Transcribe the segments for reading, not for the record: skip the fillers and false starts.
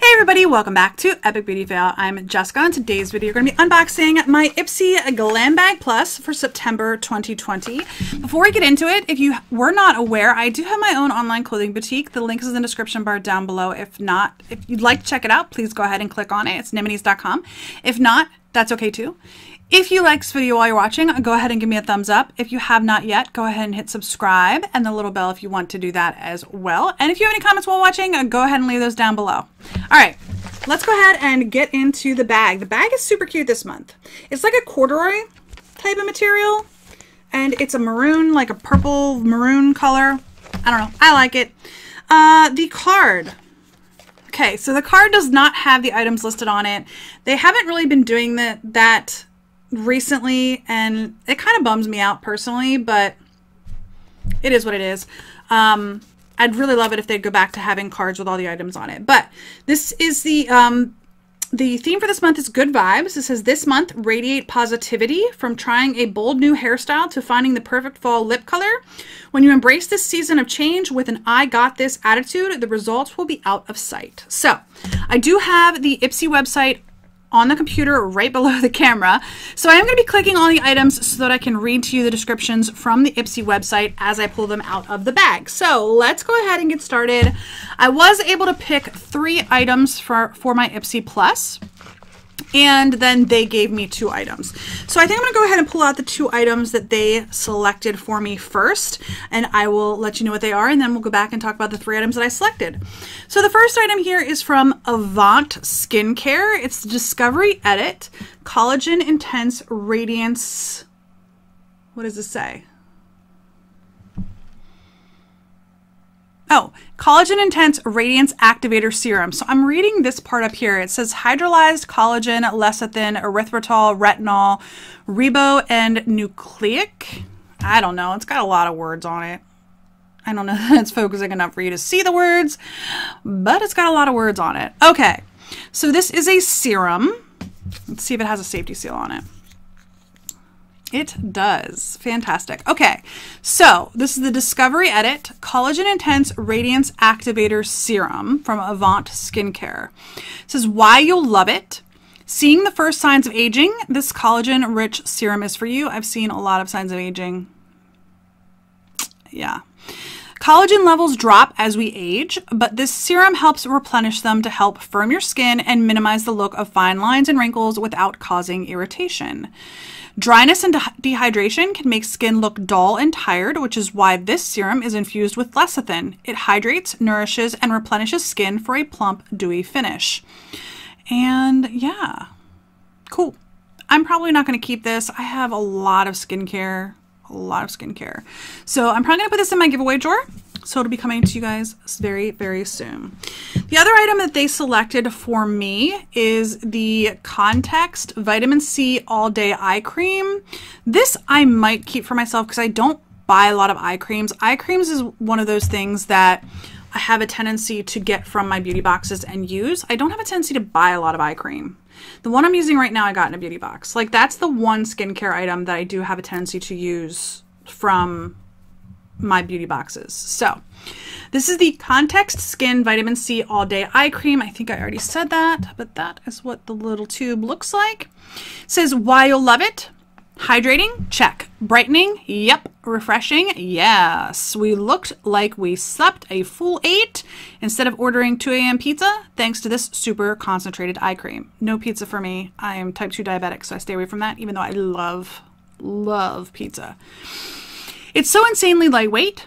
Hey everybody, welcome back to Epic Beauty Fail. I'm Jessica. In today's video, we're going to be unboxing my Ipsy Glam Bag Plus for September 2020. Before we get into it, if you were not aware, I do have my own online clothing boutique. The link is in the description bar down below. If not, if you'd like to check it out, please go ahead and click on it. It's nimities.com. If not, that's okay too. If you like this video while you're watching, go ahead and give me a thumbs up. If you have not yet, go ahead and hit subscribe and the little bell if you want to do that as well. And if you have any comments while watching, go ahead and leave those down below. All right, let's go ahead and get into the bag. The bag is super cute this month. It's like a corduroy type of material, and it's a maroon, like a purple maroon color. I don't know, I like it. The card. Okay, so the card does not have the items listed on it. They haven't really been doing that recently, and it kind of bums me out personally, but it is what it is. I'd really love it if they'd go back to having cards with all the items on it. But this is the theme for this month is good vibes. It says this month, radiate positivity from trying a bold new hairstyle to finding the perfect fall lip color. When you embrace this season of change with an I got this attitude, the results will be out of sight. So I do have the Ipsy website on the computer right below the camera. So I am going to be clicking on the items so that I can read to you the descriptions from the Ipsy website as I pull them out of the bag. So let's go ahead and get started. I was able to pick 3 items for my Ipsy Plus, and then they gave me 2 items. So I think I'm going to go ahead and pull out the 2 items that they selected for me first, and I will let you know what they are, and then we'll go back and talk about the 3 items that I selected. So the first item here is from Avant Skincare. It's the Discovery Edit Collagen Intense Radiance. What does this say? Oh, Collagen Intense Radiance Activator Serum. So I'm reading this part up here. It says hydrolyzed collagen, lecithin, erythritol, retinol, ribo, and nucleic. I don't know. It's got a lot of words on it. I don't know if it's focusing enough for you to see the words, but it's got a lot of words on it. Okay, so this is a serum. Let's see if it has a safety seal on it. It does. Fantastic. Okay, so this is the Discovery Edit Collagen Intense Radiance Activator Serum from Avant Skincare. It says why you'll love it. Seeing the first signs of aging, this collagen-rich serum is for you. I've seen a lot of signs of aging. Yeah. Collagen levels drop as we age, but this serum helps replenish them to help firm your skin and minimize the look of fine lines and wrinkles without causing irritation. Dryness and dehydration can make skin look dull and tired, which is why this serum is infused with lecithin. It hydrates, nourishes, and replenishes skin for a plump, dewy finish. And yeah, cool. I'm probably not going to keep this. I have a lot of skincare. So I'm probably going to put this in my giveaway drawer. So it'll be coming to you guys very, very soon. The other item that they selected for me is the Context Vitamin C All Day Eye Cream. This I might keep for myself because I don't buy a lot of eye creams. Eye creams is one of those things that I have a tendency to get from my beauty boxes and use. I don't have a tendency to buy a lot of eye cream. The one I'm using right now I got in a beauty box. Like that's the one skincare item that I do have a tendency to use from my beauty boxes. So this is the Context Skin Vitamin C All Day Eye Cream. I think I already said that, but that is what the little tube looks like. It says why you'll love it. Hydrating, check. Brightening, yep. Refreshing, yes. We looked like we slept a full 8 instead of ordering 2 a.m. pizza thanks to this super concentrated eye cream. No pizza for me. I am type 2 diabetic, so I stay away from that, even though I love pizza. It's so insanely lightweight.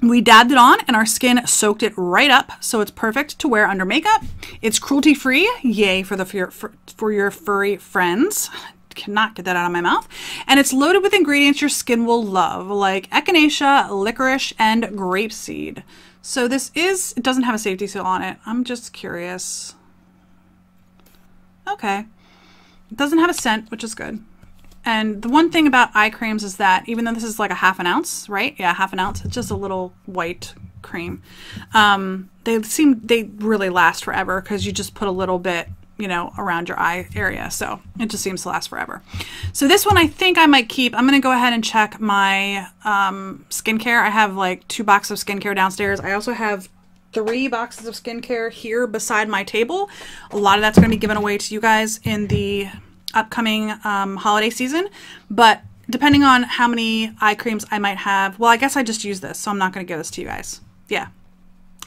We dabbed it on and our skin soaked it right up, so it's perfect to wear under makeup. It's cruelty-free, yay for your furry friends. Cannot get that out of my mouth. And it's loaded with ingredients your skin will love, like echinacea, licorice, and grapeseed. So it doesn't have a safety seal on it. I'm just curious. Okay. It doesn't have a scent, which is good. And the one thing about eye creams is that even though this is like a ½ ounce, right? Yeah, ½ ounce. It's just a little white cream. They really last forever because you just put a little bit, you know, around your eye area. So it just seems to last forever. So this one I think I might keep. I'm going to go ahead and check my skincare. I have like 2 boxes of skincare downstairs. I also have 3 boxes of skincare here beside my table. A lot of that's going to be given away to you guys in the upcoming holiday season, but depending on how many eye creams I might have, well, I guess I just use this, so I'm not going to give this to you guys. Yeah,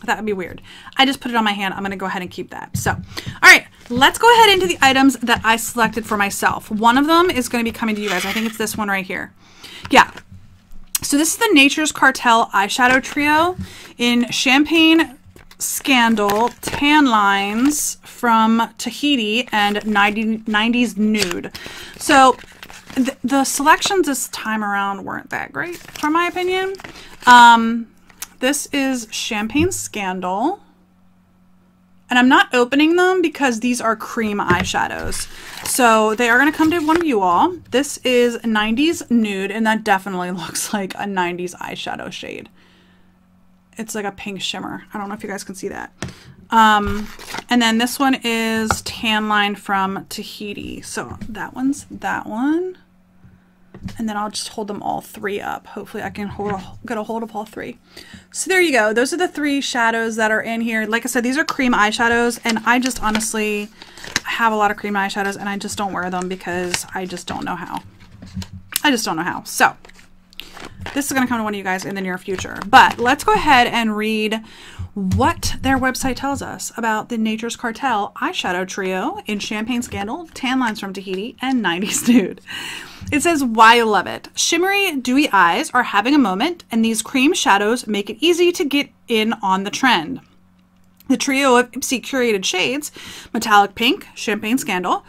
that would be weird. I just put it on my hand. I'm going to go ahead and keep that. So, all right, let's go ahead into the items that I selected for myself. One of them is going to be coming to you guys. I think it's this one right here. Yeah. So this is the Nature's Cartel eyeshadow trio in Champagne Scandal, Tan Lines from Tahiti, and 90s Nude. So the selections this time around weren't that great, from my opinion. This is Champagne Scandal. And I'm not opening them because these are cream eyeshadows. So they are going to come to one of you all. This is 90s Nude, and that definitely looks like a 90s eyeshadow shade. It's like a pink shimmer. I don't know if you guys can see that. And then this one is Tan Line from Tahiti. So that one's that one. And then I'll just hold them all 3 up. Hopefully I can get a hold of all 3. So there you go. Those are the 3 shadows that are in here. Like I said, these are cream eyeshadows, and I just honestly have a lot of cream eyeshadows, and I just don't wear them because I just don't know how. I just don't know how. So this is going to come to one of you guys in the near future. But let's go ahead and read what their website tells us about the Nature's Cartel eyeshadow trio in Champagne Scandal, Tan Lines from Tahiti, and 90s Nude. It says, why I love it. Shimmery, dewy eyes are having a moment, and these cream shadows make it easy to get in on the trend. The trio of Ipsy curated shades, Metallic Pink, Champagne Scandal,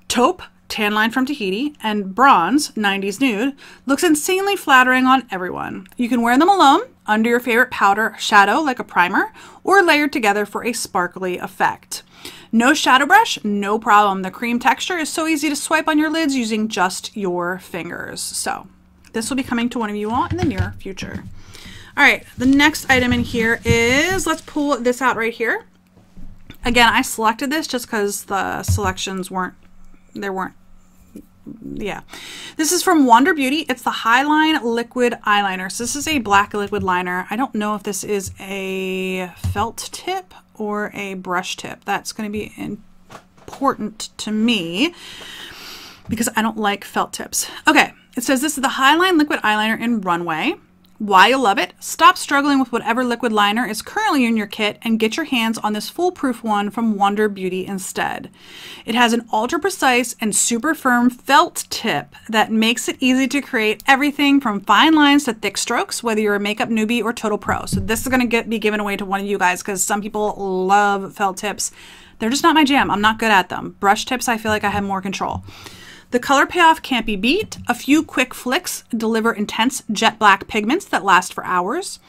Taupe, Tan Line from Tahiti, and Bronze, 90s Nude, looks insanely flattering on everyone. You can wear them alone, under your favorite powder shadow like a primer, or layered together for a sparkly effect. No shadow brush, no problem. The cream texture is so easy to swipe on your lids using just your fingers. So this will be coming to one of you all in the near future. All right, the next item in here is, let's pull this out right here. Again, I selected this just because the selections weren't. Yeah. This is from Wander Beauty. It's the Highline Liquid Eyeliner. So this is a black liquid liner. I don't know if this is a felt tip or a brush tip. That's going to be important to me because I don't like felt tips. Okay. It says this is the Highline Liquid Eyeliner in Runway. Why you love it? Stop struggling with whatever liquid liner is currently in your kit and get your hands on this foolproof one from Wander Beauty instead. It has an ultra precise and super firm felt tip that makes it easy to create everything from fine lines to thick strokes, whether you're a makeup newbie or total pro. So this is going to be given away to one of you guys because some people love felt tips. They're just not my jam. I'm not good at them. Brush tips, I feel like I have more control. The color payoff can't be beat. A few quick flicks deliver intense jet black pigments that last for hours.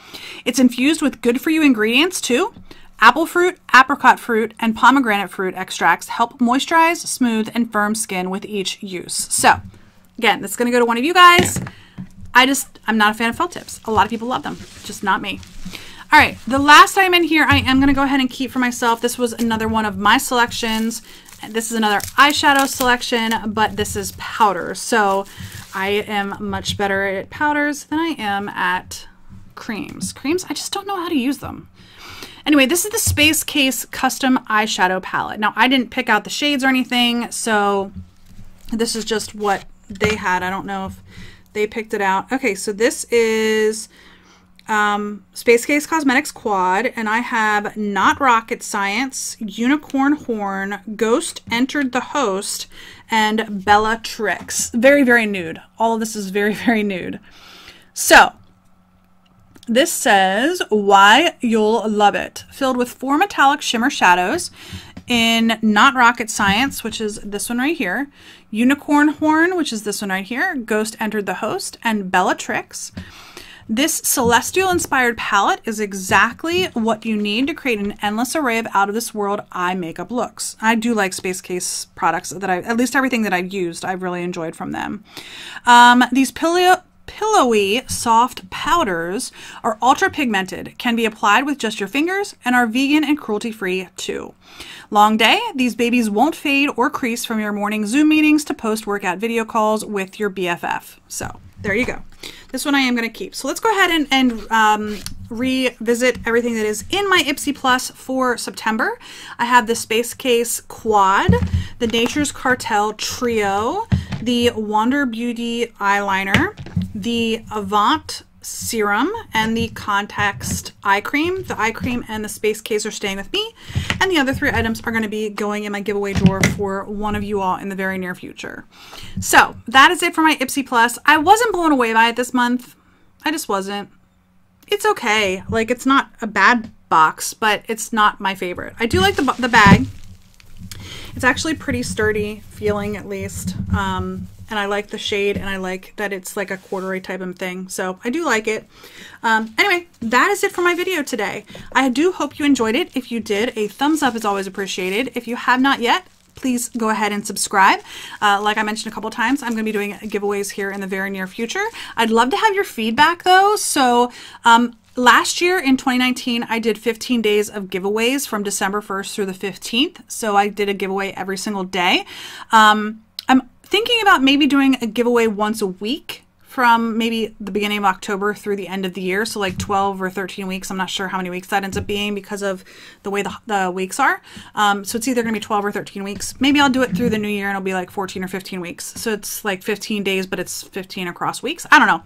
It's infused with good-for-you ingredients too. Apple fruit, apricot fruit, and pomegranate fruit extracts help moisturize, smooth, and firm skin with each use. So, again, this is going to go to one of you guys. I'm not a fan of felt tips. A lot of people love them, just not me. All right, the last item in here I am going to go ahead and keep for myself. This was another one of my selections. This is another eyeshadow selection, but this is powder. So I am much better at powders than I am at creams. Creams, I just don't know how to use them. Anyway, this is the Space Case Custom Eyeshadow Palette. Now, I didn't pick out the shades or anything, so this is just what they had. I don't know if they picked it out. Okay, so this is Space Case Cosmetics Quad, and I have Not Rocket Science, Unicorn Horn, Ghost Entered the Host, and Bellatrix. Very, very nude. All of this is very, very nude. So, this says, why you'll love it. Filled with 4 metallic shimmer shadows in Not Rocket Science, which is this one right here, Unicorn Horn, which is this one right here, Ghost Entered the Host, and Bellatrix. This celestial-inspired palette is exactly what you need to create an endless array of out-of-this-world eye makeup looks. I do like Space Case products that at least everything that I've used, I've really enjoyed from them. These pillowy, soft powders are ultra-pigmented, can be applied with just your fingers, and are vegan and cruelty-free too. Long day, these babies won't fade or crease from your morning Zoom meetings to post-workout video calls with your BFF. So, there you go. This one I am going to keep. So let's go ahead and revisit everything that is in my Ipsy Plus for September. I have the Space Case Quad, the Nature's Cartel Trio, the Wander Beauty Eyeliner, the Avant Serum, and the Context Eye Cream. The eye cream and the Space Case are staying with me, and the other 3 items are going to be going in my giveaway drawer for one of you all in the very near future. So that is it for my Ipsy Plus. I wasn't blown away by it this month. I just wasn't. It's okay. Like, it's not a bad box, but it's not my favorite. I do like the bag. It's actually pretty sturdy feeling, at least. And I like the shade, and I like that it's like a corduroy type of thing. So I do like it. Anyway, that is it for my video today. I do hope you enjoyed it. If you did, a thumbs up is always appreciated. If you have not yet, please go ahead and subscribe. Like I mentioned a couple times, I'm going to be doing giveaways here in the very near future. I'd love to have your feedback though. So last year in 2019, I did 15 days of giveaways from December 1st through the 15th. So I did a giveaway every single day. I'm thinking about maybe doing a giveaway once a week from maybe the beginning of October through the end of the year. So like 12 or 13 weeks. I'm not sure how many weeks that ends up being because of the way the weeks are. So it's either going to be 12 or 13 weeks. Maybe I'll do it through the new year and it'll be like 14 or 15 weeks. So it's like 15 days, but it's 15 across weeks. I don't know.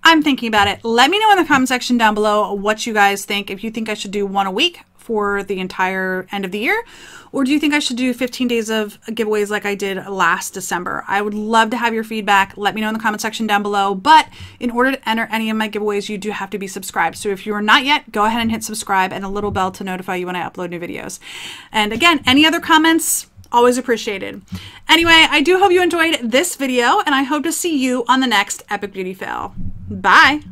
I'm thinking about it. Let me know in the comment section down below what you guys think. If you think I should do one a week for the entire end of the year, or do you think I should do 15 days of giveaways like I did last December? I would love to have your feedback. Let me know in the comment section down below. But in order to enter any of my giveaways, you do have to be subscribed. So if you are not yet, go ahead and hit subscribe and a little bell to notify you when I upload new videos. And again, any other comments, always appreciated. Anyway, I do hope you enjoyed this video, and I hope to see you on the next Epic Beauty Fail. Bye!